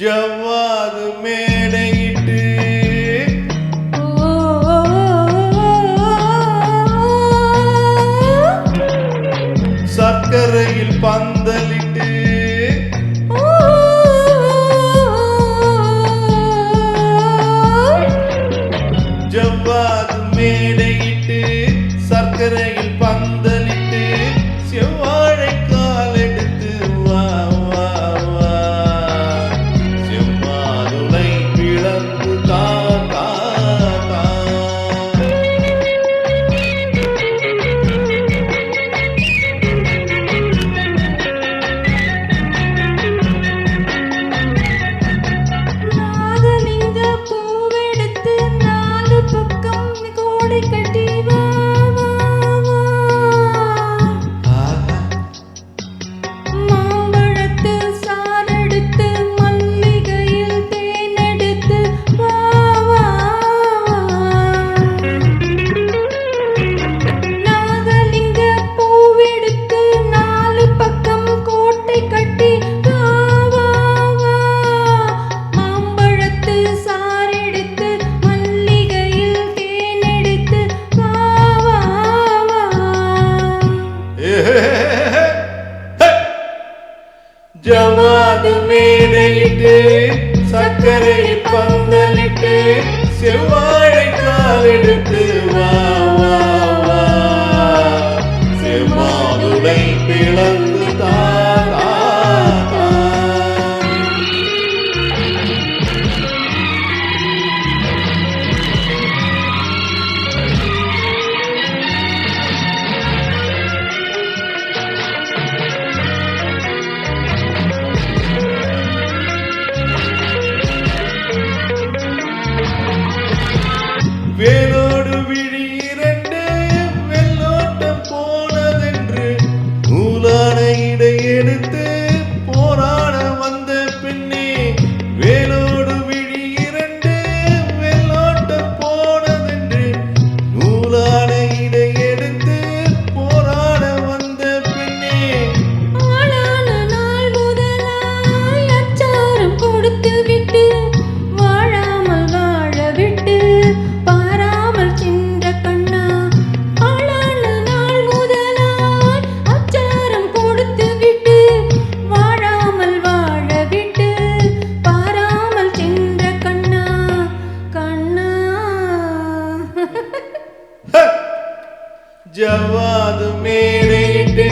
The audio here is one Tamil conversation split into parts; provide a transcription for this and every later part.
ஜவ்வாது மேடையிட்டு சர்க்கரையில் பந்தலிட்டு ஜவ்வாது மேடையிட்டு சர்க்கரையில் பந்தலிட்டு செவ்வாழை கால் எடுத்து வா வா வா செவ்வாதுளை பிளந்து தா தா தா நாகலிங்க பூவெடுத்து நாலு பக்கம் கோடை கட்டி வா வா வா மாம்பழத்து சாரெடுத்து மல்லிகையில் தேனெடுத்து வா வா நாகலிங்க பூவெடுத்து நாலு பக்கம் கோட்டை கட்டி வா வா வா மாம்பழத்து சாரெடுத்து மல்லிகையில் தேனெடுத்து வா வா வா ஜவ்வாது மேடையிட்டு சர்க்கரையில் பந்தலிட்டு செவ்வாழை கால் எடுத்து வா வா வா செவ்வாதுளை பிளந்து தா தா தா வேலோடு விழி இரண்டு வெள்ளோட்டம் போனதென்று நூலான இடை எடுத்து போராட வந்த பின்னே வேலோடு விழி இரண்டு வெள்ளோட்டம் போனதென்று நூலான இடை எடுத்து போராட வந்த பின்னே ஆளான நாள் முதலாய் அச்சாரம் கொடுத்து விட்டு வாழாமல் வாழ விட்டு பாராமல் சென்ற கண்ணா ஆளான நாள் முதலாய் அச்சாரம் கொடுத்து விட்டு வாழாமல் வாழ விட்டு பாராமல் சென்ற கண்ணா கண்ணா ஜவ்வாது மேடையிட்டு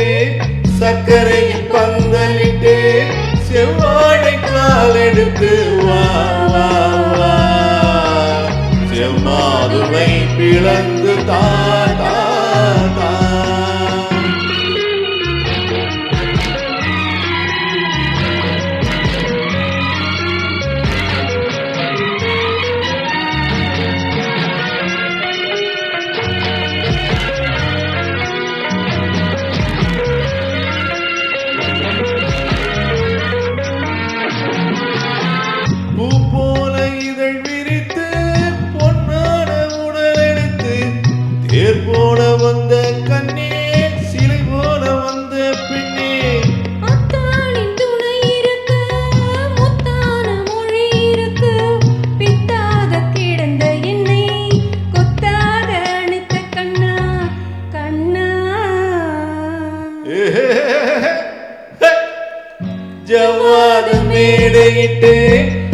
சர்க்கரையில் பந்தலிட்டு செவ்வாழை கால் எடுத்து வா வா வா செவ்வாதுளை பிளந்து தா தா தா பூ போல இதழ் விரித்து பொன்னான உடல் எடுத்து தேர் போல வந்த கண்ணே சிலை போல வந்த பின்னே அத்தானின் துணை இருக்கு முத்தான மொழி இருக்கு பித்தாக கிடந்த என்னை கொத்தாக அணைத்த கண்ணா கண்ணா ஜவ்வாது மேடையிட்டு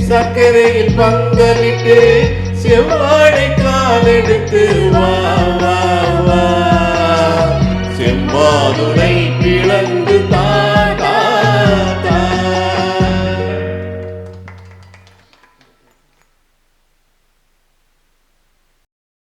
சர்க்கரையில் பந்தலிட்டு செவ்வாழை கால் எடுத்து வா